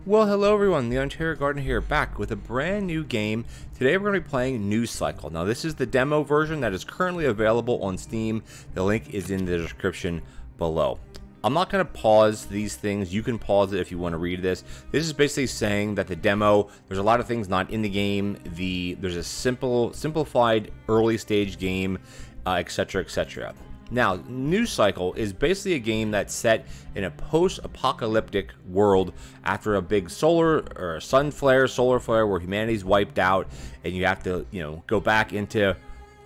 Well, hello everyone, TheOntarioGardener here, back with a brand new game. Today we're going to be playing Newcycle. Now this is the demo version that is currently available on Steam. The link is in the description below. I'm not going to pause these things. You can pause it if you want to read this. This is basically saying that the demo, there's a lot of things not in the game. There's a simplified early stage game, etc, etc. Now, Newcycle is basically a game that's set in a post-apocalyptic world after a big solar flare where humanity's wiped out, and you have to, go back into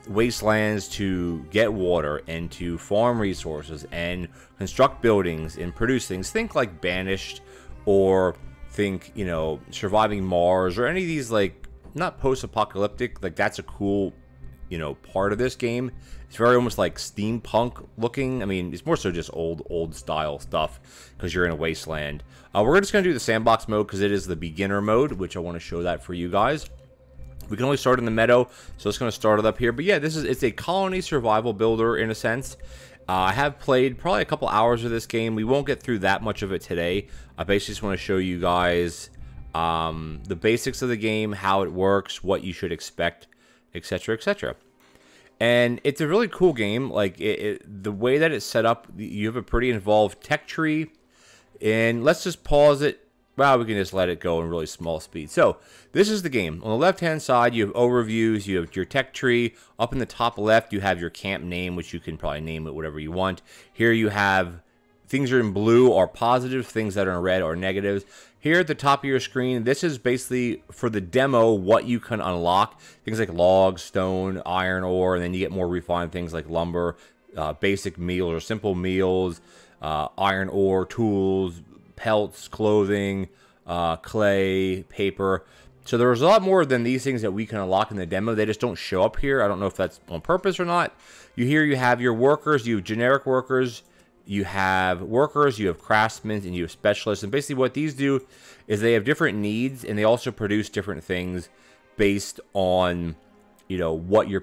wastelands to get water and to farm resources and construct buildings and produce things. Think like Banished, or think, Surviving Mars, or any of these, like, not post-apocalyptic, like that's a cool part of this game. It's very almost like steampunk looking. I mean, it's more so just old style stuff because you're in a wasteland. We're just going to do the sandbox mode because it is the beginner mode, which I want to show that for you guys. We can only start in the meadow, so it's going to start it up here. But yeah, it's a colony survival builder in a sense. I have played probably a couple hours of this game. We won't get through that much of it today. I basically just want to show you guys the basics of the game, how it works, what you should expect, etc, etc. And it's a really cool game. Like the way that it's set up, you have a pretty involved tech tree. And let's just pause it. Well, we can just let it go in really small speed. So this is the game. On the left hand side, you have overviews, you have your tech tree. Up in the top left, you have your camp name, which you can probably name it whatever you want. Here you have things that are in blue are positive, things that are in red are negatives. Here at the top of your screen, this is basically for the demo what you can unlock. Things like logs, stone, iron ore, and then you get more refined things like lumber, basic meals or simple meals, iron ore, tools, pelts, clothing, clay, paper. So there's a lot more than these things that we can unlock in the demo. They just don't show up here. I don't know if that's on purpose or not. You have your workers, you have generic workers, you have craftsmen, and you have specialists. And basically what these do is they have different needs, and they also produce different things based on, what you're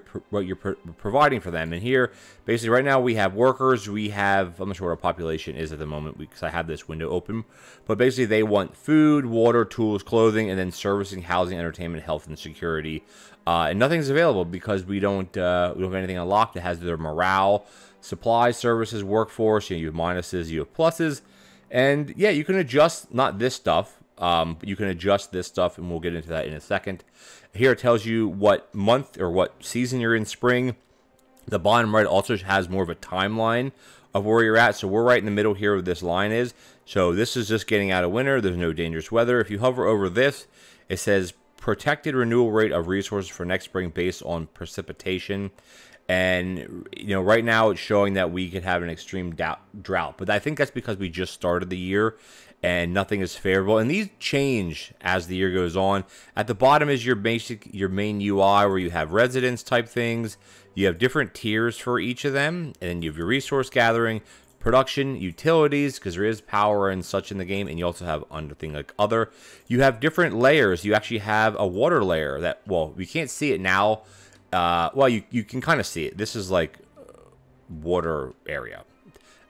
providing for them. And here, basically right now we have workers. I'm not sure what our population is at the moment because I have this window open. But basically they want food, water, tools, clothing, and then servicing, housing, entertainment, health, and security. And nothing's available because we don't have anything unlocked that has their morale, supply, services, workforce. You have minuses, you have pluses, and yeah, you can adjust not this stuff, but you can adjust this stuff, and we'll get into that in a second. Here it tells you what month or what season you're in. Spring. The bottom right also has more of a timeline of where you're at. So we're right in the middle here where this line is. So this is just getting out of winter. There's no dangerous weather. If you hover over this, it says projected renewal rate of resources for next spring based on precipitation. And, right now it's showing that we could have an extreme drought. But I think that's because we just started the year and nothing is favorable. And these change as the year goes on. At the bottom is your main UI where you have residence type things. You have different tiers for each of them. And then you have your resource gathering, production, utilities, because there is power and such in the game. And you also have under thing like other. You have different layers. You actually have a water layer that, well, we can't see it now. Well, you can kind of see it. This is like water area.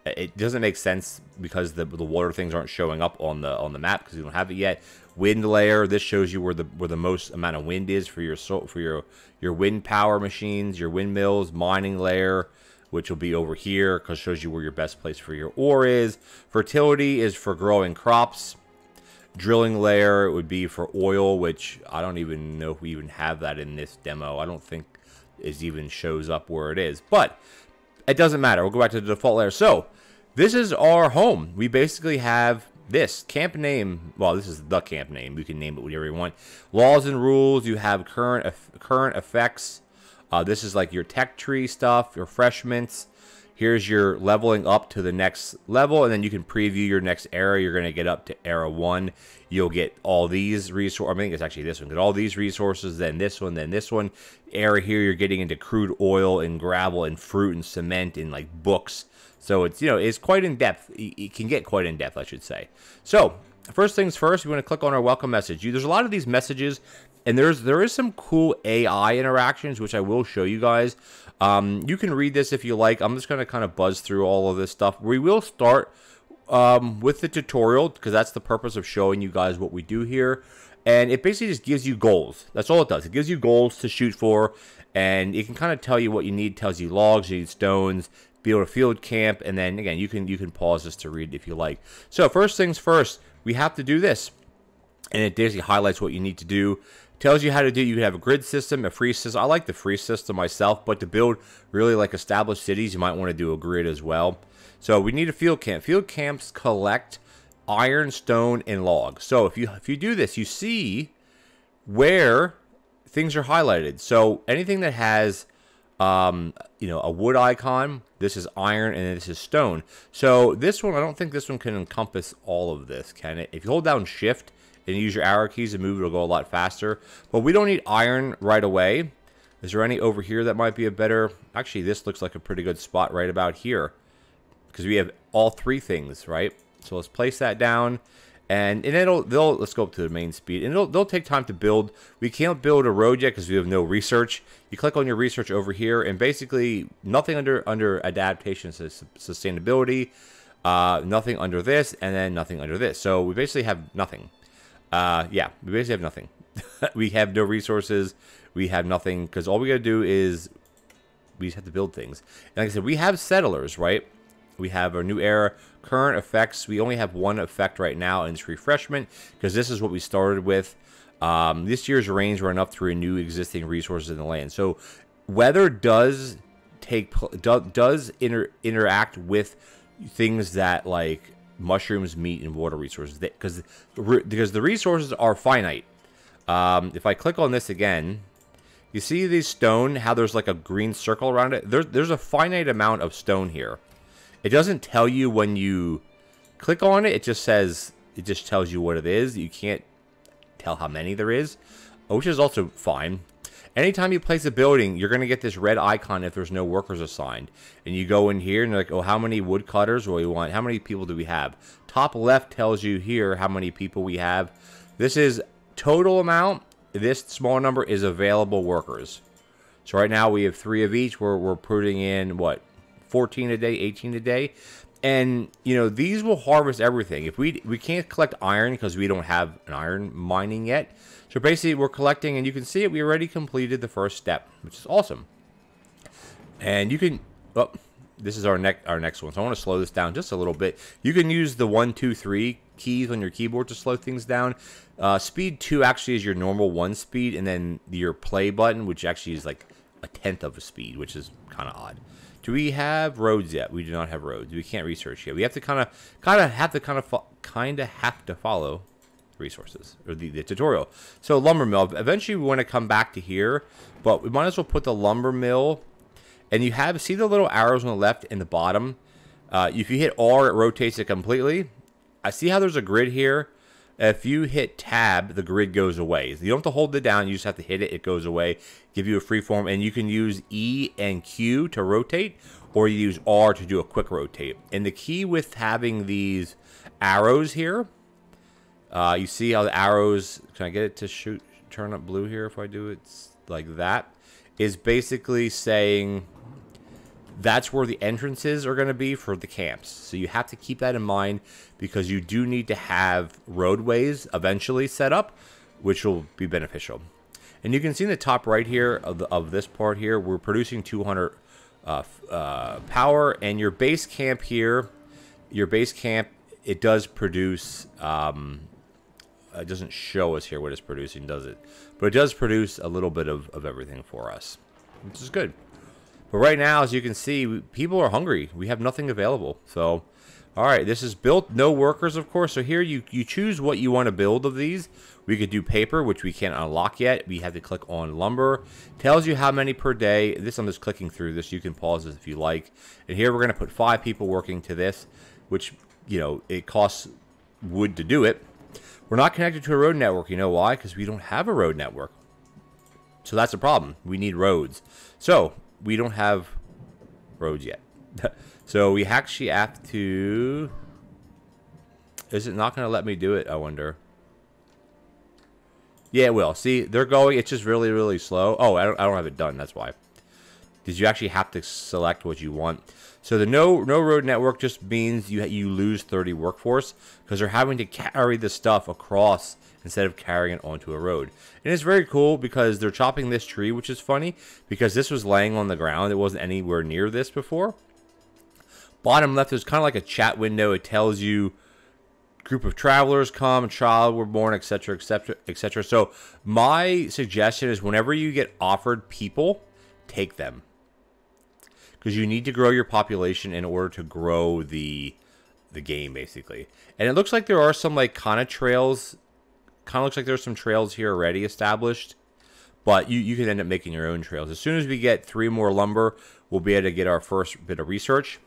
It doesn't make sense because the water things aren't showing up on the map because we don't have it yet. Wind layer. This shows you where the most amount of wind is for your wind power machines, your windmills. Mining layer, which will be over here because it shows you where your best place for your ore is. Fertility is for growing crops. Drilling layer would be for oil, which I don't even know if we even have that in this demo. I don't think it even shows up where it is, but it doesn't matter. We'll go back to the default layer. So this is our home. We basically have this camp name. Well, this is the camp name. You can name it whatever you want. Laws and rules. You have current effects. This is like your tech tree stuff, your refreshments. Here's your leveling up to the next level, and then you can preview your next era. You're going to get up to era 1. You'll get all these resources. I think it's actually this one. Get all these resources, then this one, then this one. Era here, you're getting into crude oil and gravel and fruit and cement and like books. So it's, it's quite in depth. It can get quite in depth, I should say. So first things first, we want to click on our welcome message. There's a lot of these messages, and there is some cool AI interactions, which I will show you guys. You can read this if you like. I'm just going to kind of buzz through all of this stuff. We will start with the tutorial, because that's the purpose of showing you guys what we do here. And it basically just gives you goals. That's all it does. It gives you goals to shoot for, and it can kind of tell you what you need. It tells you logs, you need stones, build a field camp, and then again you can pause this to read if you like. So first things first, we have to do this, and it basically highlights what you need to do. Tells you how to do. You can have a grid system, a free system. I like the free system myself, but to build really like established cities, you might want to do a grid as well. So we need a field camp. Field camps collect iron, stone, and logs. So if you do this, you see where things are highlighted. So anything that has you know, a wood icon, this is iron, and this is stone. So this one, I don't think this one can encompass all of this, can it? If you hold down shift and use your arrow keys to move, it'll go a lot faster. But we don't need iron right away. Is there any over here that might be a better? Actually, this looks like a pretty good spot right about here, because we have all three things, right? So let's place that down, and let's go up to the main speed, and they'll take time to build. We can't build a road yet because we have no research. You click on your research over here, and basically nothing under adaptation sustainability, nothing under this, and then nothing under this. So we basically have nothing. Yeah, we basically have nothing. We have no resources. We have nothing, because all we got to do is we just have to build things. And like I said, we have settlers, right? We have our new era, current effects. We only have one effect right now, and it's refreshment, because this is what we started with. This year's rains run up to renew existing resources in the land. So weather does interact with things that like mushrooms, meat, and water resources, because the resources are finite. If I click on this again, you see these stone, how there's like a green circle around it? There's a finite amount of stone here. It doesn't tell you when you click on it. It just tells you what it is. You can't tell how many there is, which is also fine. Anytime you place a building, you're going to get this red icon if there's no workers assigned. And you go in here and you're like, oh, how many woodcutters do we want? How many people do we have? Top left tells you here how many people we have. This is total amount. This small number is available workers. So right now we have 3 of each. We're putting in, what, 14 a day, 18 a day. And, you know, these will harvest everything. If we can't collect iron because we don't have an iron mining yet. So basically we're collecting, and you can see it. We already completed the first step, which is awesome. And you can, oh, this is our next one. So I want to slow this down just a little bit. You can use the 1, 2, 3 keys on your keyboard to slow things down. Speed 2 actually is your normal 1 speed, and then your play button, which actually is like a 1/10 of a speed, which is kind of odd. Do we have roads yet? We do not have roads. We can't research yet. We have to kind of have to follow resources, or the tutorial. So lumber mill. Eventually we want to come back to here, but we might as well put the lumber mill. And you see the little arrows on the left and the bottom. If you hit R, it rotates it completely. I see how there's a grid here. If you hit tab, the grid goes away. You don't have to hold it down. You just have to hit it. It goes away. Give you a free form. And you can use E and Q to rotate, or you use R to do a quick rotate. And the key with having these arrows here, you see how the arrows, can I get it to turn up blue here if I do it like that, is basically saying that's where the entrances are going to be for the camps. So you have to keep that in mind, because you do need to have roadways eventually set up, which will be beneficial. And you can see in the top right here of this part here, we're producing 200 power. And your base camp here, it does produce, it doesn't show us here what it's producing, does it? But it does produce a little bit of everything for us, which is good. But right now, as you can see, people are hungry. We have nothing available. So, all right, this is built. No workers, of course. So here you choose what you want to build of these. We could do paper, which we can't unlock yet. We have to click on lumber. Tells you how many per day. This, I'm just clicking through this. You can pause this if you like. And here we're going to put 5 people working to this, which, you know, it costs wood to do it. We're not connected to a road network. You know why? Because we don't have a road network. So that's a problem. We need roads. So we don't have roads yet. So we actually have to... Is it not going to let me do it, I wonder? Yeah, it will. See, they're going. It's just really, really slow. Oh, I don't have it done. That's why. is you actually have to select what you want. So the no road network just means you lose 30 workforce because they're having to carry the stuff across instead of carrying it onto a road. And it's very cool because they're chopping this tree, which is funny because this was laying on the ground. It wasn't anywhere near this before. Bottom left is kind of like a chat window. It tells you group of travelers come, a child were born, etc., etc., etc. So my suggestion is whenever you get offered people, take them. Because you need to grow your population in order to grow the game, basically. And it looks like there are some, like, kind of trails. Kind of looks like there's some trails here already established. But you can end up making your own trails. As soon as we get 3 more lumber, we'll be able to get our first bit of research.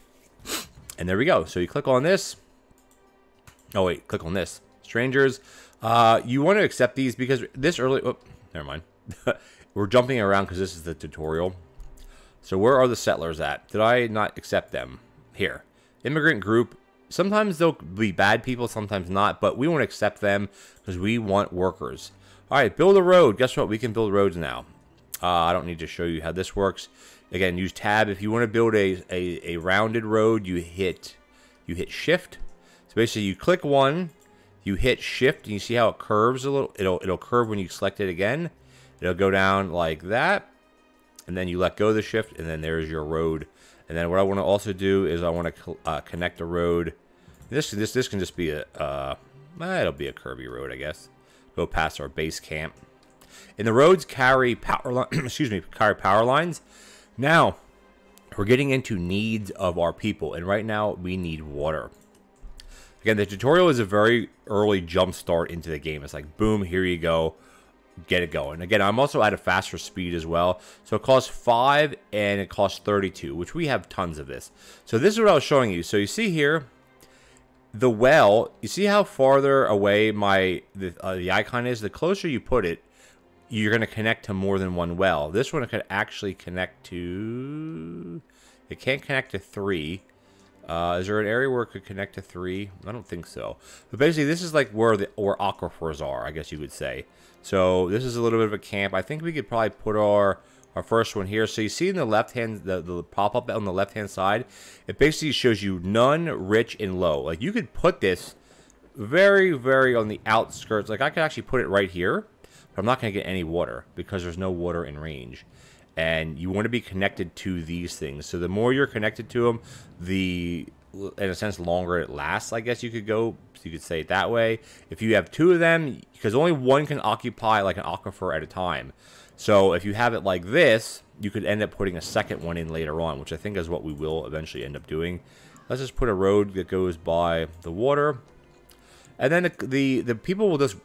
And there we go. So you click on this. Oh, wait. Click on this. Strangers. You want to accept these because this early... Oh, never mind. We're jumping around because this is the tutorial. So where are the settlers at? Did I not accept them? Here. Immigrant group. Sometimes they'll be bad people, sometimes not. But we want to accept them because we want workers. All right, build a road. Guess what? We can build roads now. I don't need to show you how this works. Again, use tab. If you want to build a rounded road, you hit shift. So basically you click one, you hit shift, and you see how it curves a little. It'll curve when you select it again. It'll go down like that. And then you let go of the shift, and then there's your road. And then what I want to also do is I want to connect a road. This can just be it'll be a curvy road, I guess. Go past our base camp. And the roads carry power carry power lines. Now, we're getting into needs of our people, and right now we need water. Again, the tutorial is a very early jump start into the game. It's like, boom, here you go. Get it going. Again, I'm also at a faster speed as well. So it costs 5 and it costs 32, which we have tons of this. So this is what I was showing you. So you see here, the well, you see how farther away the icon is? The closer you put it, you're going to connect to more than one well. This one could actually connect to... It can't connect to 3. Is there an area where it could connect to 3? I don't think so. But basically, this is like where aquifers are, I guess you would say. So this is a little bit of a camp. I think we could probably put our first one here. So you see in the left hand, the pop-up on the left-hand side, it basically shows you none, rich, and low. Like you could put this very, very on the outskirts. Like I could actually put it right here, but I'm not going to get any water because there's no water in range. And you want to be connected to these things. So the more you're connected to them, in a sense, longer it lasts, I guess you could go. So you could say it that way. If you have 2 of them, because only one can occupy like an aquifer at a time. So if you have it like this, you could end up putting a second one in later on, which I think is what we will eventually end up doing. Let's just put a road that goes by the water. And then the people will just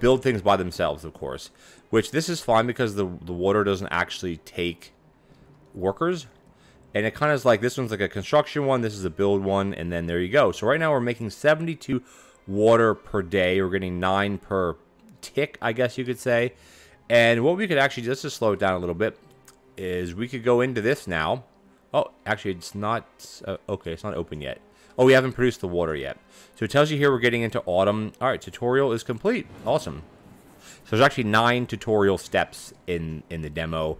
build things by themselves, of course. Which this is fine because the water doesn't actually take workers. And it kind of is like, this one's like a construction one, this is a build one, and then there you go. So right now we're making 72 water per day. We're getting 9 per tick, I guess you could say. And what we could actually, just to slow it down a little bit, is we could go into this now. Oh, actually it's not, okay, it's not open yet. Oh, we haven't produced the water yet. So it tells you here we're getting into autumn. All right, tutorial is complete. Awesome. So there's actually 9 tutorial steps in the demo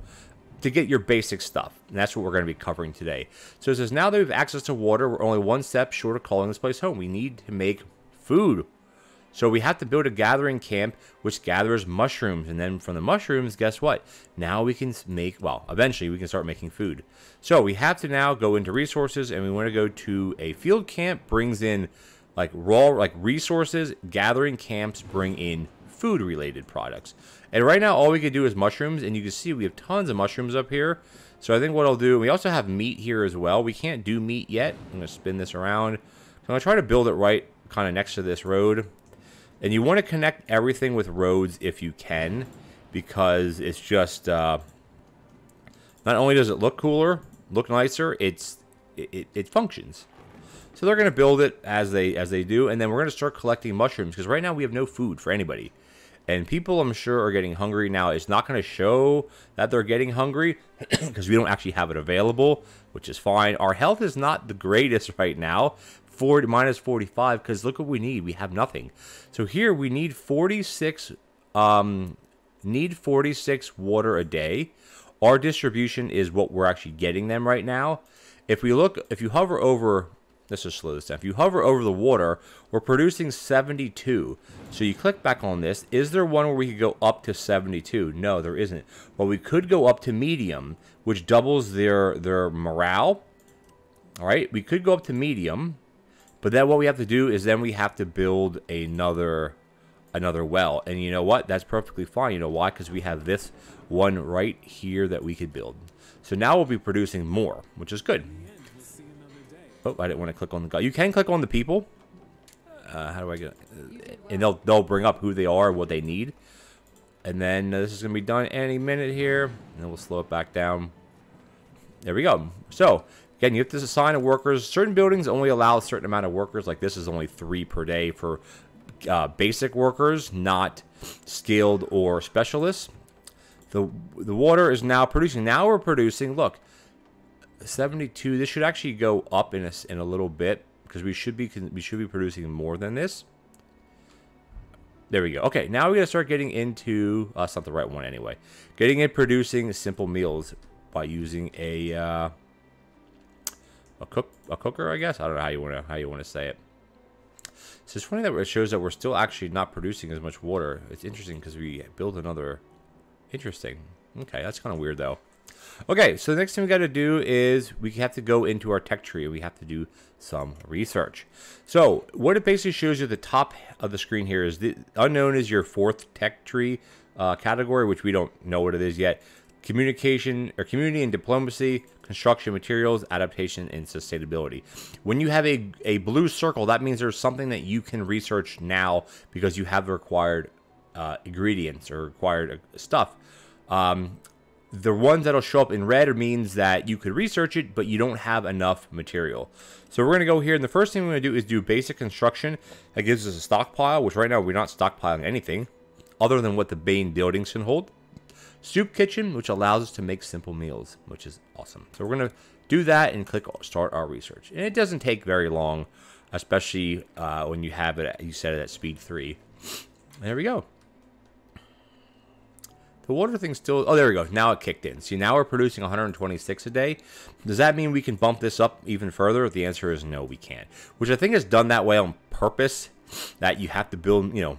to get your basic stuff. And that's what we're going to be covering today. So it says, now that we have access to water, we're only 1 step short of calling this place home. We need to make food. So we have to build a gathering camp, which gathers mushrooms. And then from the mushrooms, guess what? Now we can make, well, eventually we can start making food. So we have to now go into resources, and we want to go to a field camp, brings in like raw, like resources. Gathering camps bring in food-related products. And right now, all we can do is mushrooms, and you can see we have tons of mushrooms up here. So I think what I'll do, we also have meat here as well. We can't do meat yet. I'm going to spin this around. So I'm going to try to build it right kind of next to this road. And you want to connect everything with roads if you can, because it's just, not only does it look cooler, look nicer, it functions. So they're going to build it as they do, and then we're going to start collecting mushrooms, because right now we have no food for anybody. And people, I'm sure, are getting hungry now. It's not going to show that they're getting hungry because we don't actually have it available, which is fine. Our health is not the greatest right now, minus 45, because look what we need. We have nothing. So here we need 46 water a day. our distribution is what we're actually getting them right now. If you hover over, let's just slow this down. If you hover over the water, we're producing 72. So you click back on this. Is there one where we could go up to 72? No, there isn't. Well, we could go up to medium, which doubles their morale. All right, we could go up to medium, but then what we have to do is then we have to build another well. And you know what? That's perfectly fine. You know why? Because we have this one right here that we could build. So now we'll be producing more, which is good. Oh, I didn't want to click on the guy. You can click on the people. How do I get it? And they'll bring up who they are, what they need. And then this is going to be done any minute here. And then we'll slow it back down. There we go. So, again, you have to assign workers. Certain buildings only allow a certain amount of workers. Like this is only 3 per day for basic workers, not skilled or specialists. The water is now producing. Now we're producing, look, 72. This should actually go up in a little bit because we should be producing more than this. There we go. Okay, now we're gonna start getting into that's not the right one anyway. Getting in producing simple meals by using a cooker, I guess. I don't know how you wanna say it. So it's funny that it shows that we're still actually not producing as much water. It's interesting because we build another. Interesting. Okay, that's kind of weird though. Okay, so the next thing we got to do is we have to go into our tech tree. We have to do some research. So what it basically shows you at the top of the screen here is the unknown is your 4th tech tree category, which we don't know what it is yet. Communication or community and diplomacy, construction materials, adaptation, and sustainability. When you have a blue circle, that means there's something that you can research now because you have the required ingredients or required stuff. The ones that'll show up in red means that you could research it, but you don't have enough material. So we're going to go here, and the first thing we're going to do is do basic construction. That gives us a stockpile, which right now we're not stockpiling anything other than what the main buildings can hold. Soup kitchen, which allows us to make simple meals, which is awesome. So we're going to do that and click start our research. And it doesn't take very long, especially when you have it, you set it at speed 3. There we go. The water thing still... Oh, there we go. Now it kicked in. See, now we're producing 126 a day. Does that mean we can bump this up even further? The answer is no, we can't. Which I think is done that way on purpose. That you have to build, you know...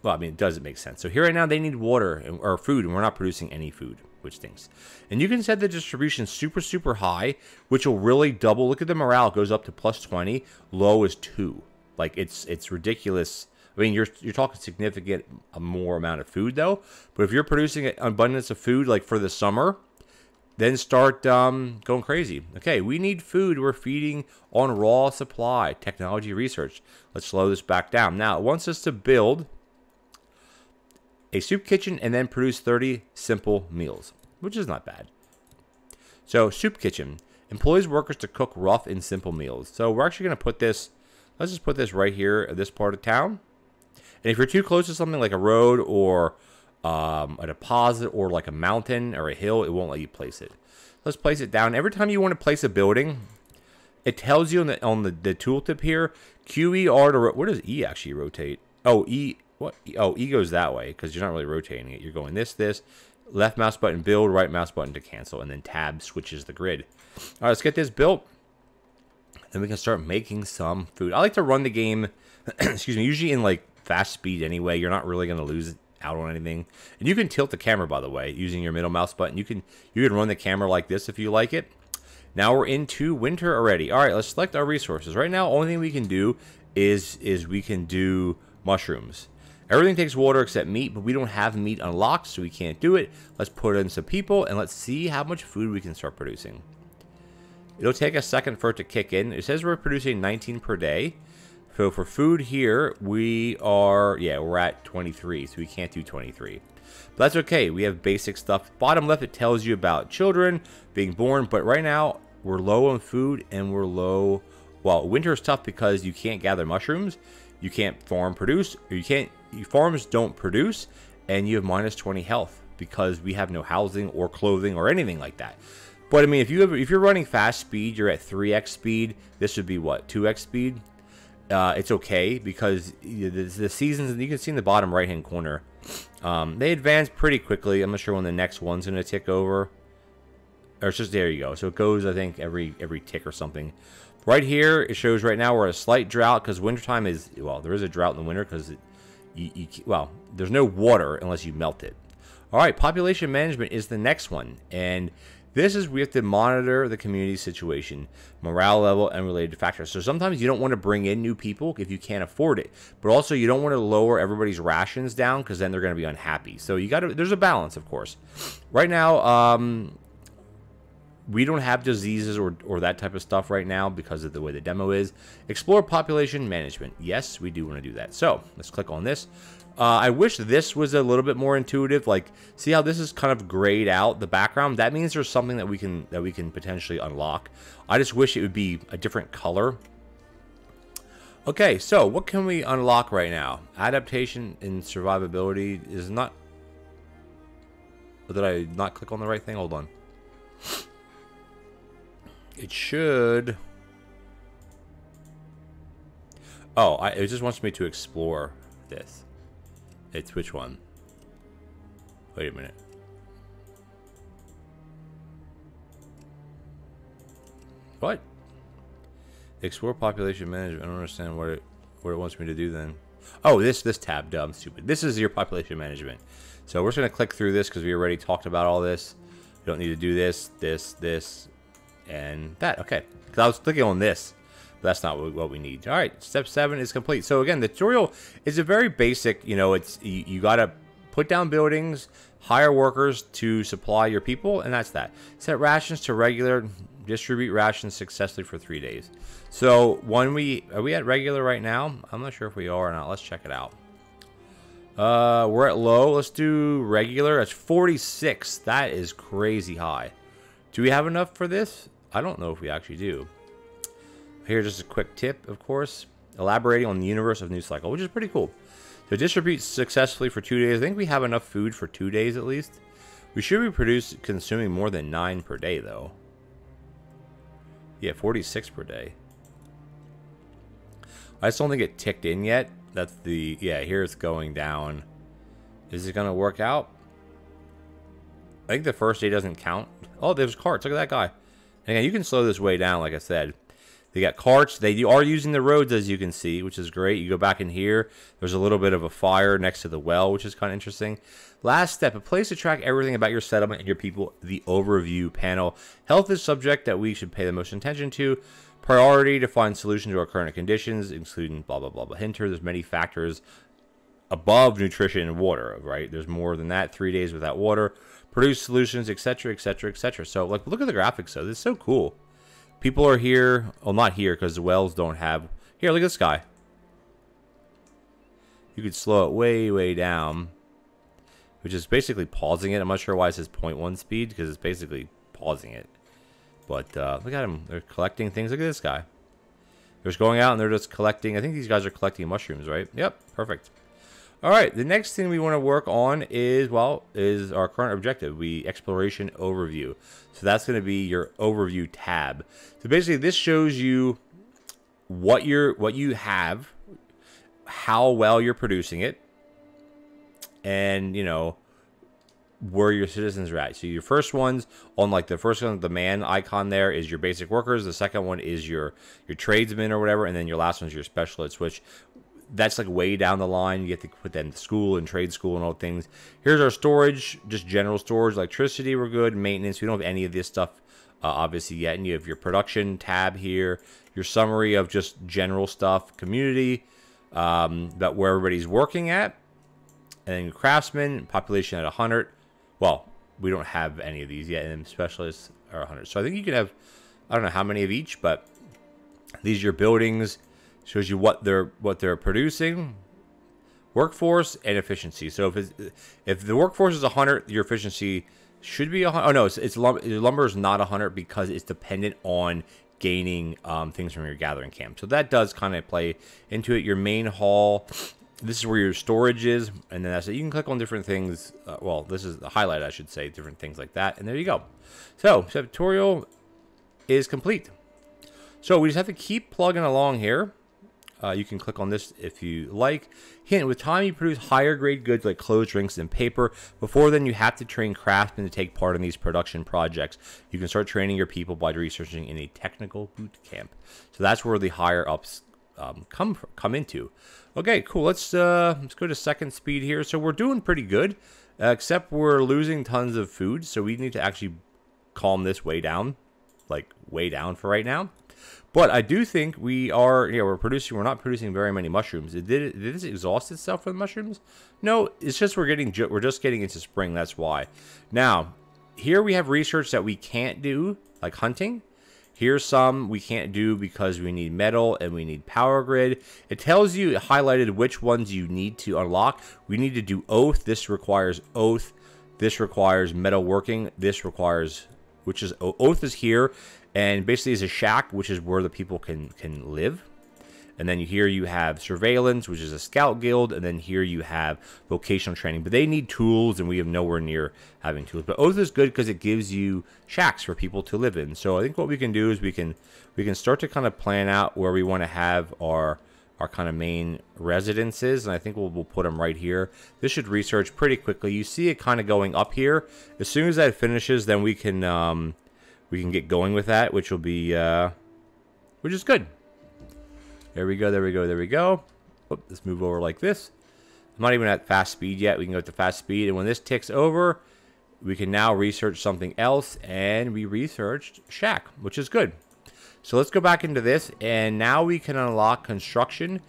Well, I mean, it doesn't make sense. So here right now, they need water or food, and we're not producing any food, which stinks. And you can set the distribution super, super high, which will really double. Look at the morale. It goes up to plus 20. Low is 2. Like, it's ridiculous. I mean, you're talking significant more amount of food, though. But if you're producing an abundance of food, like for the summer, then start going crazy. Okay, we need food. We're feeding on raw supply. Technology research. Let's slow this back down. Now, it wants us to build a soup kitchen and then produce 30 simple meals, which is not bad. So, soup kitchen employs workers to cook rough and simple meals. So, we're actually going to put this, let's just put this right here in this part of town. And if you're too close to something like a road or a deposit or like a mountain or a hill, it won't let you place it. Let's place it down. Every time you want to place a building, it tells you on the tooltip here, QER to, what does E actually rotate? Oh, E, what? Oh, E goes that way because you're not really rotating it. You're going this, left mouse button build, right mouse button to cancel, and then tab switches the grid. All right, let's get this built. Then we can start making some food. I like to run the game, excuse me, usually in like fast speed anyway. You're not really going to lose out on anything. And you can tilt the camera, by the way, using your middle mouse button. You can run the camera like this if you like it. Now we're into winter already. All right, let's select our resources. Right now, only thing we can do is we can do mushrooms. Everything takes water except meat, but we don't have meat unlocked, so we can't do it. Let's put in some people, and let's see how much food we can start producing. It'll take a second for it to kick in. It says we're producing 19 per day. So for food here, we're at 23, so we can't do 23. But that's okay. We have basic stuff. Bottom left, it tells you about children being born, but right now, we're low on food, and we're low... Well, winter is tough because you can't gather mushrooms, you can't farm produce, or farms don't produce, and you have minus 20 health because we have no housing or clothing or anything like that. But I mean, if you're running fast speed, you're at 3x speed. This would be what, 2x speed? it's okay because the seasons, you can see in the bottom right hand corner, they advance pretty quickly. I'm not sure when the next one's going to tick over. Or it's just, there you go. So it goes, I think, every tick or something. Right here, it shows right now we're at a slight drought because wintertime is, well, there is a drought in the winter because, well, there's no water unless you melt it. All right, population management is the next one. And this is, we have to monitor the community situation, morale level, and related factors. So sometimes you don't want to bring in new people if you can't afford it. But also you don't want to lower everybody's rations down because then they're going to be unhappy. So you got to, there's a balance, of course. Right now, we don't have diseases or that type of stuff right now because of the way the demo is. Explore population management. Yes, we do want to do that. So let's click on this. I wish this was a little bit more intuitive. Like, see how this is kind of grayed out the background? That means there's something that we can potentially unlock. I just wish it would be a different color. Okay, so what can we unlock right now? Adaptation and survivability is not. Or did I not click on the right thing? Hold on. It should. Oh, it just wants me to explore this. It's which one? Wait a minute. What? Explore population management. I don't understand what it wants me to do then. Oh, this tab. Dumb, stupid. This is your population management. So we're just gonna click through this because we already talked about all this. We don't need to do this, and that. Okay, because I was clicking on this, but that's not what we need. All right, step 7 is complete. So again, the tutorial is a very basic, you know, it's you got to put down buildings, hire workers to supply your people, and that's that. Set rations to regular, distribute rations successfully for 3 days. So when are we at regular right now? I'm not sure if we are or not. Let's check it out. We're at low. Let's do regular. That's 46. That is crazy high. Do we have enough for this? I don't know if we actually do. Here's just a quick tip, of course. Elaborating on the universe of newcycle, which is pretty cool. So distribute successfully for 2 days. I think we have enough food for 2 days at least. We should be consuming more than 9 per day, though. Yeah, 46 per day. I just don't think it ticked in yet. That's the, yeah, here it's going down. Is it going to work out? I think the first day doesn't count. Oh, there's carts. Look at that guy. And again, you can slow this way down, like I said. They got carts. They are using the roads, as you can see, which is great. You go back in here. There's a little bit of a fire next to the well, which is kind of interesting. Last step, a place to track everything about your settlement and your people, the overview panel. Health is subject that we should pay the most attention to. Priority to find solutions to our current conditions, including blah, blah, blah, blah. Hint, there's many factors above nutrition and water, right? There's more than that. 3 days without water. Produce solutions, etc., etc., etc. So, like, look at the graphics, though. This is so cool. People are here. Well, not here, because the wells don't have... Here, look at this guy. You could slow it way, way down. Which is basically pausing it. I'm not sure why it says 0.1 speed, because it's basically pausing it. But, look at them. They're collecting things. Look at this guy. They're just going out, and they're just collecting... I think these guys are collecting mushrooms, right? Yep, perfect. All right, the next thing we want to work on is, well, is our current objective, exploration overview. So that's going to be your overview tab. So basically, this shows you what you have, how well you're producing it, and you know where your citizens are at. So your first ones on, like, the first one, the man icon there is your basic workers. The second one is your tradesmen or whatever, and then your last one is your specialists, which that's like way down the line. You have to put that in school and trade school and all things. Here's our storage, just general storage. Electricity, we're good. Maintenance, we don't have any of this stuff obviously yet. And you have your production tab here, your summary of just general stuff, community, about where everybody's working at, and then craftsmen, population at 100. Well, we don't have any of these yet, and specialists are 100. So I think you can have, I don't know how many of each, but these are your buildings. Shows you what they're producing, workforce, and efficiency. So if the workforce is 100, your efficiency should be 100. Oh no, lumber is not 100 because it's dependent on gaining things from your gathering camp. So that does kind of play into it. Your main hall, this is where your storage is, and then that's it. You can click on different things. Well, this is the highlight, I should say, different things like that, and there you go. So tutorial is complete. So we just have to keep plugging along here. You can click on this if you like. Hint, with time you produce higher grade goods like clothes, drinks, and paper. Before then, you have to train craftsmen to take part in these production projects. You can start training your people by researching in a technical boot camp. So that's where the higher ups come into. Okay, cool. Let's go to second speed here. So we're doing pretty good, except we're losing tons of food. So we need to actually calm this way down, like way down for right now. But I do think we are, we're not producing very many mushrooms. Did this exhaust itself for the mushrooms? No, it's just we're just getting into spring, that's why. Now, here we have research that we can't do, like hunting. Here's some we can't do because we need metal and we need power grid. It tells you, highlighted which ones you need to unlock. We need to do oath. This requires oath. This requires metalworking. This requires, which is, oath is here. And basically is a shack, which is where the people can live. And then here you have surveillance, which is a scout guild. And then here you have vocational training. But they need tools, and we have nowhere near having tools. But oath is good because it gives you shacks for people to live in. So I think what we can do is we can start to kind of plan out where we want to have our kind of main residences. And I think we'll put them right here. This should research pretty quickly. You see it kind of going up here. As soon as that finishes, then we can get going with that, which will be, which is good. There we go, there we go, there we go. Whoop, let's move over like this. I'm not even at fast speed yet. We can go to fast speed, and when this ticks over, we can now research something else, and we researched shack, which is good. So let's go back into this, and now we can unlock construction,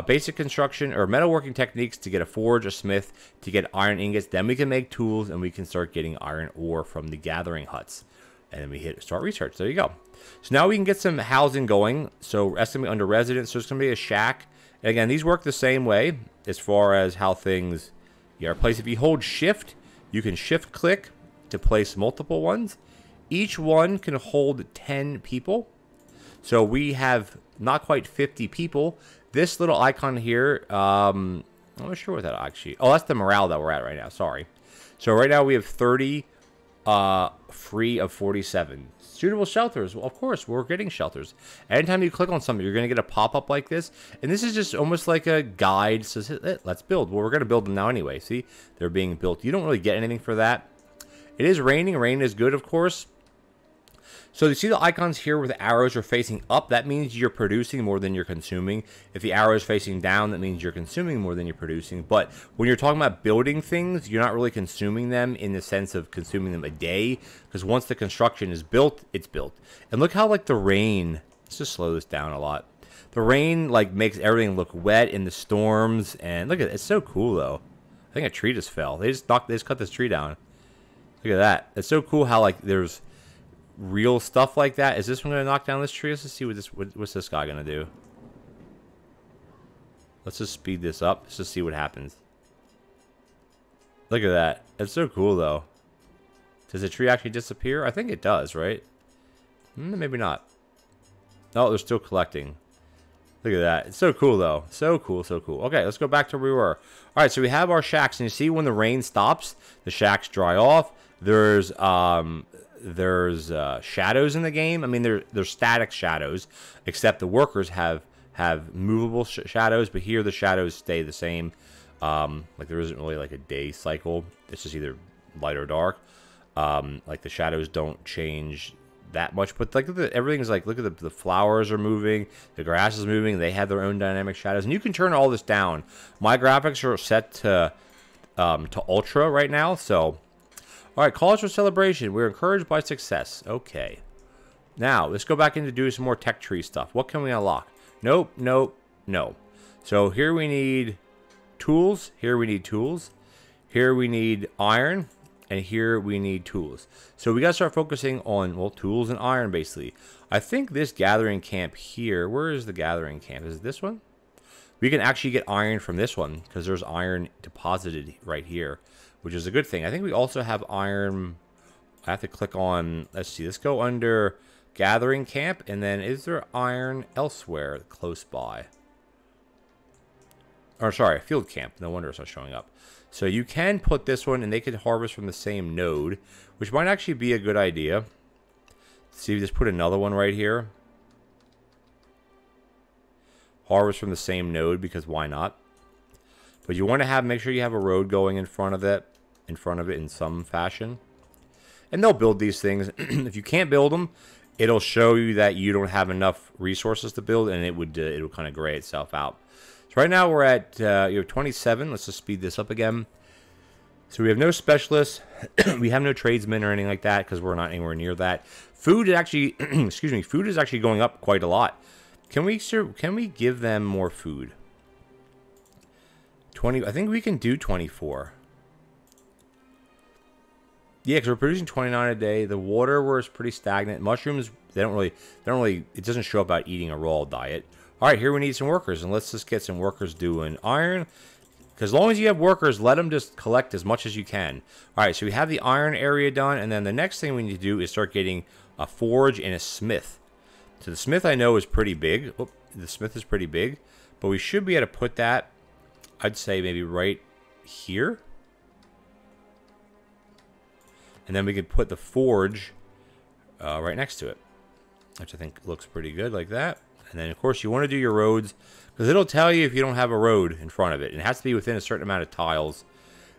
basic construction, or metalworking techniques to get a forge, a smith, to get iron ingots. Then we can make tools, and we can start getting iron ore from the gathering huts. And then we hit start research. There you go. So now we can get some housing going. So estimate under residence. So it's going to be a shack. And again, these work the same way as far as how things are placed. If you hold shift, you can shift click to place multiple ones. Each one can hold 10 people. So we have not quite 50 people. This little icon here, I'm not sure what that actually. Oh, that's the morale that we're at right now. Sorry. So right now we have 30. Free of 47. Suitable shelters. Well, of course, we're getting shelters. Anytime you click on something, you're going to get a pop-up like this. And this is just almost like a guide. Says, let's build. Well, we're going to build them now anyway. See, they're being built. You don't really get anything for that. It is raining. Rain is good, of course. So you see the icons here where the arrows are facing up. That means you're producing more than you're consuming. If the arrow is facing down, that means you're consuming more than you're producing. But when you're talking about building things, you're not really consuming them in the sense of consuming them a day. Because once the construction is built, it's built. And look how like the rain, let's just slow this down a lot. The rain like makes everything look wet in the storms. And look at it, it's so cool though. I think a tree just fell. They just cut this tree down. Look at that. It's so cool how like there's real stuff like that. Is this one going to knock down this tree? Let's just see what's this guy going to do. Let's just speed this up. Let's just see what happens. Look at that. It's so cool, though. Does the tree actually disappear? I think it does, right? Maybe not. Oh, they're still collecting. Look at that. It's so cool, though. So cool, so cool. Okay, let's go back to where we were. All right, so we have our shacks. And you see when the rain stops, the shacks dry off. There's shadows in the game. I mean, there's static shadows, except the workers have movable shadows, but here the shadows stay the same. Like there isn't really like a day cycle. It's just either light or dark. Like the shadows don't change that much, but like everything's like, look at the flowers are moving, the grass is moving, they have their own dynamic shadows, and you can turn all this down. My graphics are set to ultra right now, so all right, cause for celebration. We're encouraged by success. Okay. Now, let's go back in to do some more tech tree stuff. What can we unlock? Nope, nope, no. So here we need tools. Here we need tools. Here we need iron. And here we need tools. So we got to start focusing on, well, tools and iron, basically. I think this gathering camp here, where is the gathering camp? Is it this one? We can actually get iron from this one because there's iron deposited right here, which is a good thing. I think we also have iron. I have to click on, let's see, let's go under gathering camp, and then is there iron elsewhere close by? Or sorry, field camp. No wonder it's not showing up. So you can put this one, and they can harvest from the same node, which might actually be a good idea. See, just put another one right here. harvest from the same node because why not? But you want to make sure you have a road going in front of it in some fashion. And they'll build these things. If you can't build them, it'll show you that you don't have enough resources to build, and it'll kind of gray itself out. So right now we're at 27. Let's just speed this up again. So we have no specialists. We have no tradesmen or anything like that because we're not anywhere near that. Food is actually, excuse me, food is actually going up quite a lot. Can we give them more food? 20. I think we can do 24. Yeah, because we're producing 29 a day. The water was pretty stagnant. Mushrooms, they don't really, it doesn't show up about eating a raw diet. All right, here we need some workers, and let's just get some workers doing iron. Because as long as you have workers, let them just collect as much as you can. All right, so we have the iron area done, and then the next thing we need to do is start getting a forge and a smith. So the smith I know is pretty big. Oh, the smith is pretty big, but we should be able to put that, I'd say maybe right here. And then we could put the forge right next to it, which I think looks pretty good like that. And then, of course, you want to do your roads because it'll tell you if you don't have a road in front of it. It has to be within a certain amount of tiles.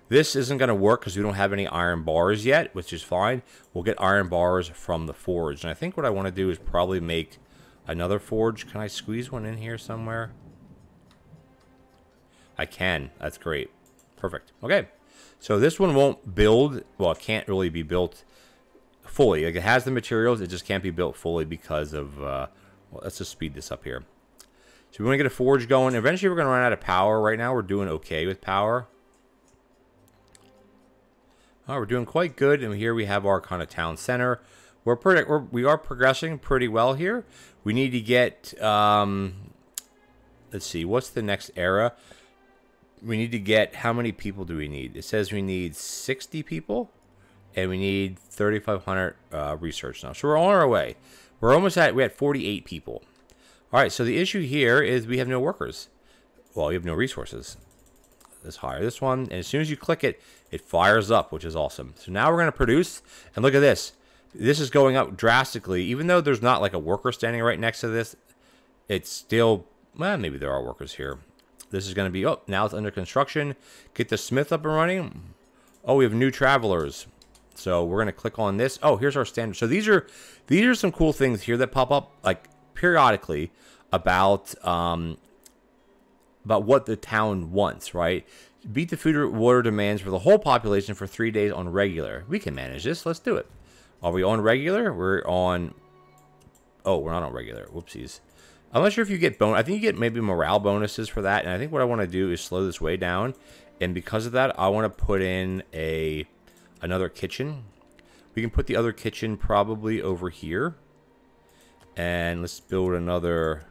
This isn't going to work because we don't have any iron bars yet, which is fine. We'll get iron bars from the forge. And I think what I want to do is probably make another forge. Can I squeeze one in here somewhere? I can. That's great. Perfect. Okay. So this one won't build, well, it can't really be built fully. Like it has the materials, it just can't be built fully because of, well, let's just speed this up here. So we want to get a forge going. Eventually we're going to run out of power. Right now we're doing okay with power. Oh, we're doing quite good. And here we have our kind of town center. We are progressing pretty well here. We need to get, let's see, what's the next era? We need to get, how many people do we need? It says we need 60 people, and we need 3,500 research now. So we're on our way. We're almost at, we had 48 people. All right, so the issue here is we have no workers. Well, we have no resources. Let's hire this one, and as soon as you click it, it fires up, which is awesome. So now we're going to produce, and look at this. This is going up drastically. Even though there's not like a worker standing right next to this, it's still, well, maybe there are workers here. This is going to be, oh, now it's under construction. Get the smith up and running. Oh, we have new travelers. So we're going to click on this. Oh, here's our standard. So these are some cool things here that pop up like periodically about what the town wants, right? Beat the food or water demands for the whole population for 3 days on regular. We can manage this. Let's do it. Are we on regular? We're on, oh, we're not on regular. Whoopsies. I'm not sure if you get I think you get maybe morale bonuses for that. And I think what I want to do is slow this way down. And because of that, I want to put in another kitchen. We can put the other kitchen probably over here. And let's build another.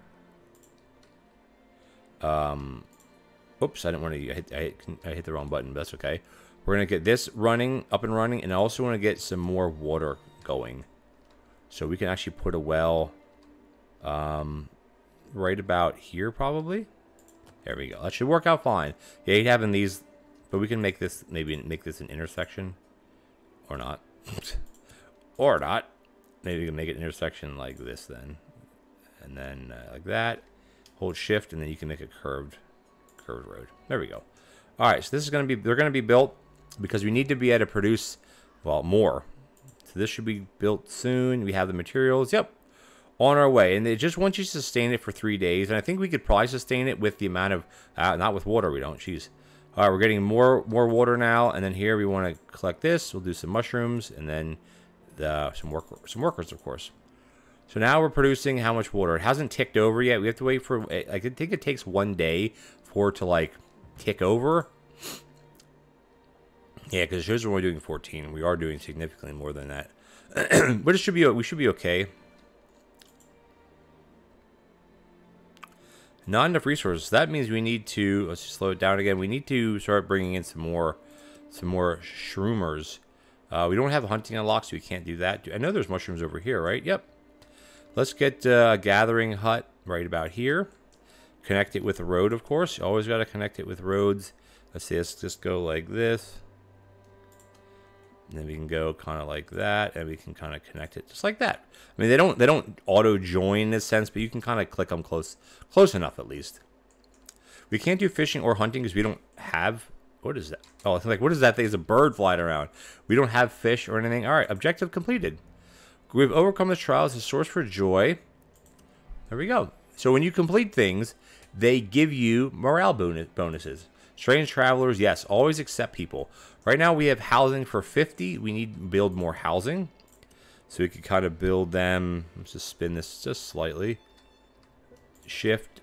Oops, I didn't want to. I hit the wrong button, but that's okay. We're gonna get this up and running, and I also want to get some more water going, so we can actually put a well. Right about here, probably. There we go. That should work out fine. Yeah, you're having these, but we can make this, maybe make this an intersection. Or not. Or not. Maybe we can make it an intersection like this then. And then like that. Hold shift, and then you can make a curved road. There we go. Alright, so this is going to be, they're going to be built because we need to be able to produce, well, more. So this should be built soon. We have the materials. Yep. On our way, and they just want you to sustain it for 3 days, and I think we could probably sustain it with the amount of not with water. We don't. Jeez. All right, we're getting more water now, and then here we want to collect this. We'll do some mushrooms, and then some workers, of course. So now we're producing how much water? It hasn't ticked over yet. We have to wait for, like, I think it takes 1 day for it to like tick over. Yeah, because it shows we're only doing 14. We are doing significantly more than that, but it should be. We should be okay. Not enough resources. That means we need to, let's just slow it down again. We need to start bringing in some more shroomers. We don't have hunting unlocked, so we can't do that. I know there's mushrooms over here, right? Yep. Let's get a gathering hut right about here. Connect it with a road, of course. You always got to connect it with roads. Let's see, let's just go like this. And then we can go kind of like that, and we can kind of connect it just like that. I mean, they don't auto join in a sense, but you can kind of click them close enough at least. We can't do fishing or hunting because we don't have. What is that? Oh, it's like, what is that thing? There's a bird flying around. We don't have fish or anything. All right, objective completed. We've overcome the trials, a source for joy. There we go. So when you complete things, they give you morale bonuses. Strange travelers, yes, always accept people. Right now we have housing for 50. We need to build more housing. So we could kind of build them. Let's just spin this just slightly. Shift.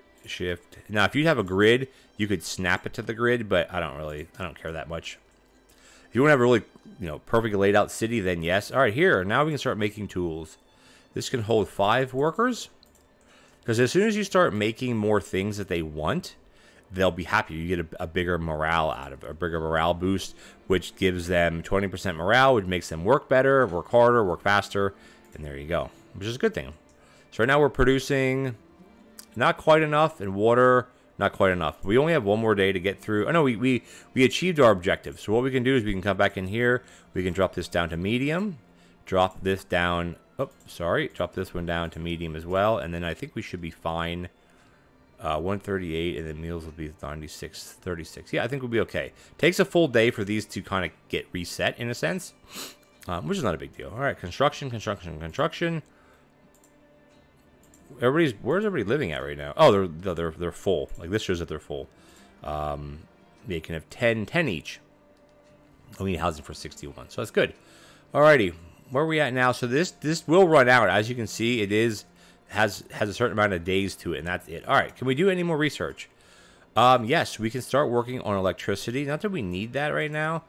Now, if you have a grid, you could snap it to the grid, but I don't care that much. If you want to have a really, perfectly laid out city, then yes. All right, here, now we can start making tools. This can hold 5 workers. Because as soon as you start making more things that they want, they'll be happy. You get a bigger morale out of it, a bigger morale boost, which gives them 20% morale, which makes them work better, work harder, work faster, and there you go, which is a good thing. So right now we're producing not quite enough, and water, not quite enough. We only have one more day to get through. Oh no, we achieved our objective. So what we can do is we can come back in here, we can drop this down to medium, drop this down, drop this one down to medium as well, and then I think we should be fine. 138, and then meals will be 96, 36. Yeah, I think we'll be okay. Takes a full day for these to kind of get reset in a sense, which is not a big deal. All right, construction. Where's everybody living at right now? Oh, they're full. Like this shows that they're full. They can have 10 each. We need housing for 61, so that's good. Alrighty, where are we at now? So this will run out. As you can see, it has a certain amount of days to it, and that's it. All right, can we do any more research? Yes, we can start working on electricity. Not that we need that right now.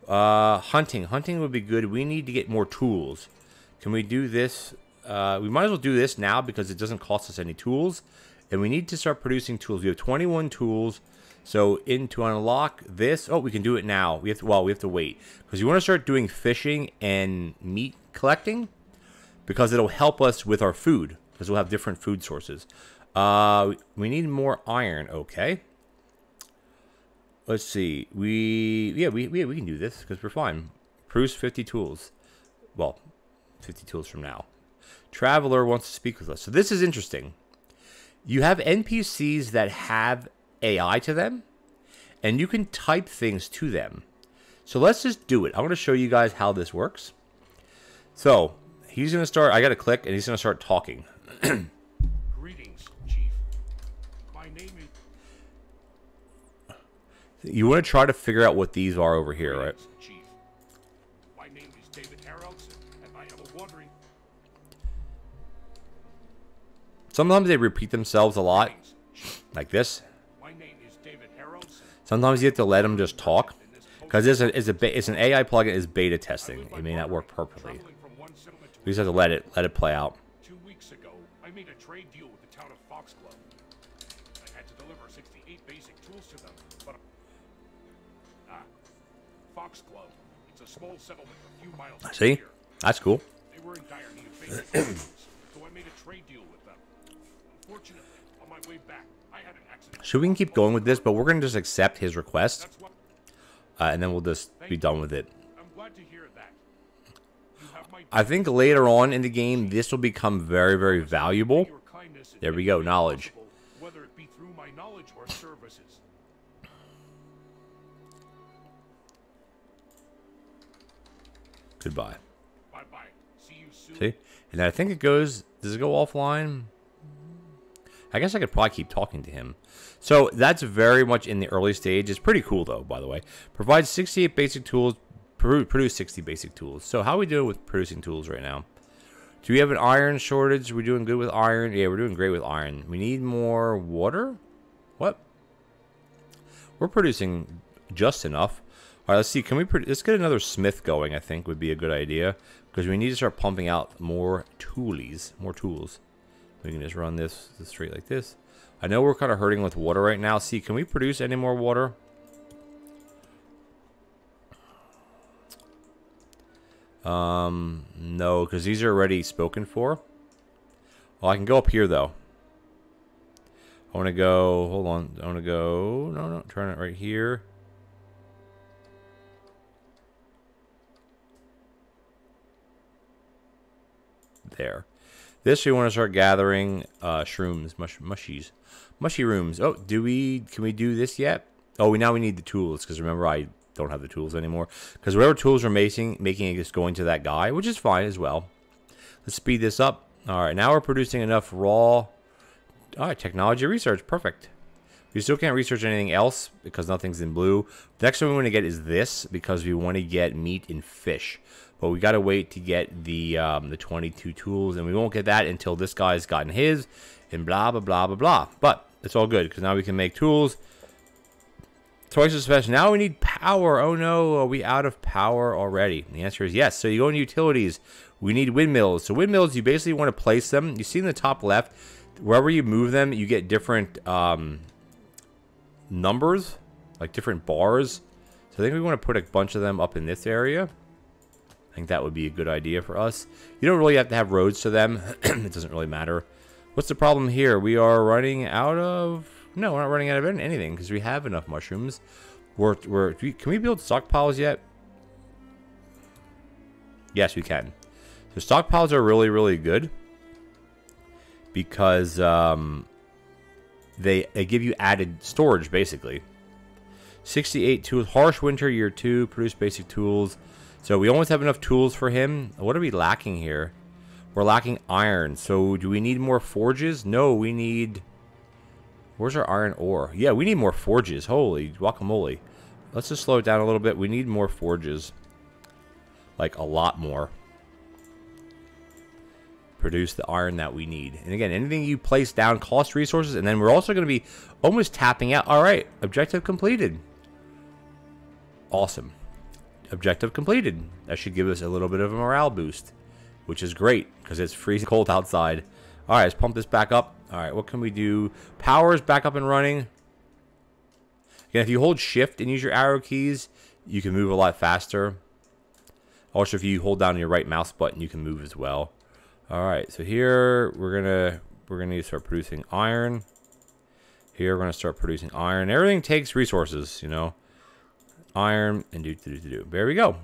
Hunting would be good. We need to get more tools. Can we do this? We might as well do this now because it doesn't cost us any tools, and we need to start producing tools. We have 21 tools. So to unlock this, we can do it now. We have to wait because you want to start doing fishing and meat collecting because it'll help us with our food. Because we'll have different food sources. We need more iron. Okay. Let's see. We can do this because we're fine. Produce 50 tools. Well, 50 tools from now. Traveler wants to speak with us. So this is interesting. You have NPCs that have AI to them, and you can type things to them. So let's just do it. I'm going to show you guys how this works. So he's going to start. I got to click, and he's going to start talking. Greetings, Chief. My name is... You want to try to figure out what these are over here, right? Chief. My name is David Harrelson, and I am a wandering... Sometimes they repeat themselves a lot, like this. My name is David Harrelson. Sometimes you have to let them just talk, because it's an AI plugin. It's beta testing. It may not work perfectly. We just have to let it play out. 2 weeks ago, I made a trade deal with the town of Foxglove. I had to deliver 68 basic tools to them, but... Foxglove. It's a small settlement a few miles from See? here. That's cool. They were in dire need of basic tools, so I made a trade deal with them. Unfortunately, on my way back, I had an accident. So we can keep going with this, but we're going to just accept his request, That's what... and then we'll just be done with it. I'm glad to hear that. You have my... I think later on in the game, this will become very, very valuable. Your kindness There we go, knowledge. possible, whether it be through my knowledge or services. Goodbye. Bye-bye. See you soon. See? And I think it goes... Does it go offline? I guess I could probably keep talking to him. So that's very much in the early stage. It's pretty cool, though, by the way. Provide 68 basic tools. Produce 60 basic tools. So how are we doing with producing tools right now? Do we have an iron shortage? Are we doing good with iron? Yeah, we're doing great with iron. We need more water? What? We're producing just enough. All right, let's see. Can we... Let's get another smith going, I think, would be a good idea. Because we need to start pumping out more toolies. More tools. We can just run this straight like this. I know we're kind of hurting with water right now. See, can we produce any more water? No, because these are already spoken for. Well, I can go up here, though. I want to go... Hold on. I want to go... No, turn it right here. there. This we want to start gathering shrooms, mushrooms. Oh, can we do this yet? Oh, now we need the tools, because remember I don't have the tools anymore. Because whatever tools we're making it just going to that guy, which is fine as well. Let's speed this up. All right, now we're producing enough raw. All right, technology research, perfect. We still can't research anything else because nothing's in blue. The next one we want to get is this, because we want to get meat and fish. But we got to wait to get the 22 tools, and we won't get that until this guy's gotten his, and blah, blah, blah, blah, blah. But it's all good, because now we can make tools. Twice as fast. Now we need power. Oh no, are we out of power already? And the answer is yes. So you go into utilities. We need windmills. So windmills, you basically want to place them. You see in the top left, wherever you move them, you get different numbers, like different bars. So I think we want to put a bunch of them up in this area. I think that would be a good idea for us. You don't really have to have roads to them. It doesn't really matter. What's the problem here? We are running out of... No, we're not running out of anything because we have enough mushrooms. Can we build stockpiles yet? Yes, we can. So stockpiles are really, really good because they give you added storage, basically. 68 tools. Harsh winter, year 2. Produce basic tools. So we almost have enough tools for him. What are we lacking here? We're lacking iron. So do we need more forges? No, we need... Where's our iron ore? Yeah, we need more forges. Holy guacamole. Let's just slow it down a little bit. We need more forges. Like, a lot more. Produce the iron that we need. And again, anything you place down costs resources. And then we're also going to be almost tapping out. All right, objective completed. Awesome. Objective completed. That should give us a little bit of a morale boost, which is great because it's freezing cold outside. All right, let's pump this back up. All right, what can we do? Power is back up and running. Again, if you hold shift and use your arrow keys, you can move a lot faster. Also, if you hold down your right mouse button, you can move as well. All right, so here we're gonna need to start producing iron. Here we're gonna start producing iron. Everything takes resources, you know. Iron and do. There we go.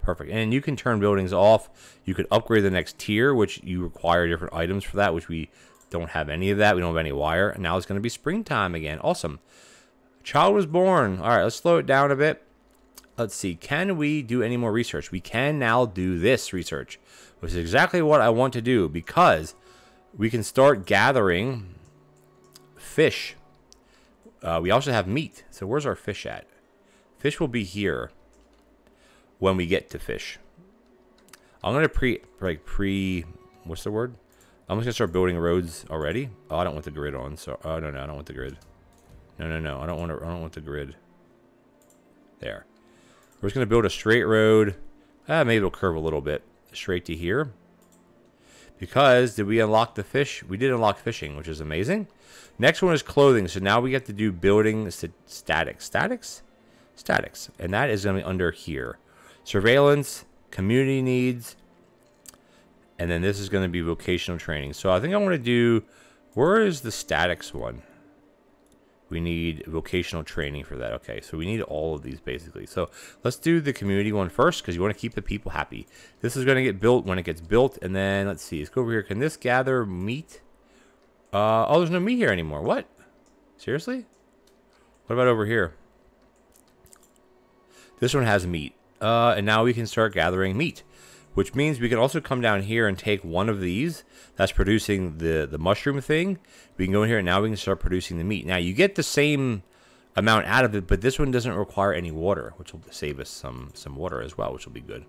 Perfect. And you can turn buildings off. You could upgrade the next tier, which you require different items for that, which we don't have any of that. We don't have any wire. And now it's going to be springtime again. Awesome. A child was born. All right, let's slow it down a bit. Let's see. Can we do any more research? We can now do this research, which is exactly what I want to do because we can start gathering fish. We also have meat. So where's our fish at? Fish will be here when we get to fish. I'm going to what's the word? I'm just going to start building roads already. Oh, I don't want the grid on. So, no, I don't want the grid. No, I don't want the grid. There. We're just going to build a straight road. Maybe it'll curve a little bit. Straight to here. Because, did we unlock the fish? We did unlock fishing, which is amazing. Next one is clothing. So now we get to do building statics. And that is going to be under here. Surveillance, community needs, and then this is going to be vocational training. So I think I want to do, where is the statics one? We need vocational training for that. Okay, so we need all of these basically. So let's do the community one first because you want to keep the people happy. This is going to get built when it gets built, and then let's see. Let's go over here. Can this gather meat? Oh, there's no meat here anymore. What? Seriously? What about over here? This one has meat. And now we can start gathering meat, which means we can also come down here and take one of these that's producing the mushroom thing. We can go in here and now we can start producing the meat. Now you get the same amount out of it, but this one doesn't require any water, which will save us some water as well, which will be good.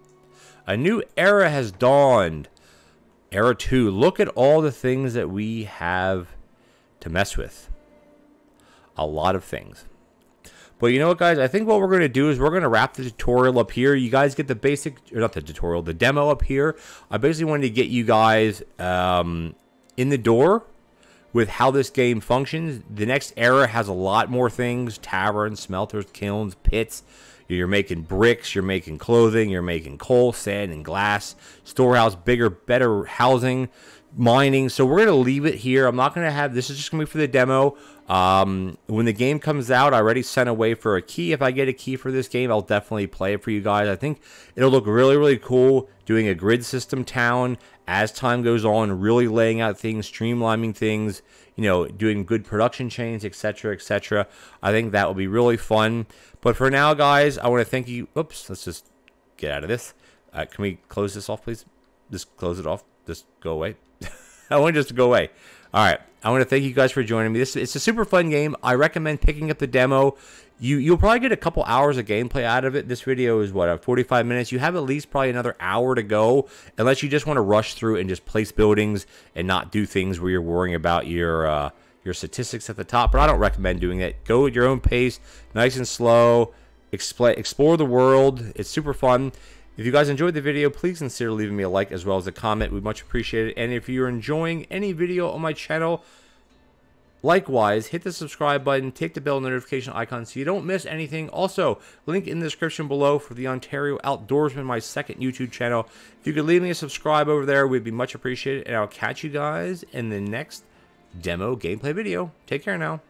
A new era has dawned. Era 2. Look at all the things that we have to mess with. A lot of things. But you know what, guys? I think what we're going to do is we're going to wrap the tutorial up here. You guys get the basic, or not the tutorial, the demo up here. I basically wanted to get you guys in the door with how this game functions. The next era has a lot more things. Taverns, smelters, kilns, pits. You're making bricks. You're making clothing. You're making coal, sand, and glass. Storehouse, bigger, better housing. Mining. So we're going to leave it here. I'm not going to have, this is just going to be for the demo. When the game comes out, I already sent away for a key. If I get a key for this game, I'll definitely play it for you guys. I think it'll look really, really cool doing a grid system town as time goes on, really laying out things, streamlining things, you know, doing good production chains, etc., etc. I think that will be really fun. But for now, guys, I want to thank you. Oops, let's just get out of this. Can we close this off, please? Just close it off. Just go away. I want it just to go away. All right. I want to thank you guys for joining me. It's a super fun game. I recommend picking up the demo. You'll probably get a couple hours of gameplay out of it. This video is, what, 45 minutes? You have at least probably another hour to go, unless you just want to rush through and just place buildings and not do things where you're worrying about your statistics at the top. But I don't recommend doing that. Go at your own pace, nice and slow. Explore the world. It's super fun. If you guys enjoyed the video, please consider leaving me a like as well as a comment. We'd much appreciate it. And if you're enjoying any video on my channel, likewise, hit the subscribe button, take the bell notification icon so you don't miss anything. Also, link in the description below for the Ontario Outdoorsman, my second YouTube channel. If you could leave me a subscribe over there, we'd be much appreciated. And I'll catch you guys in the next demo gameplay video. Take care now.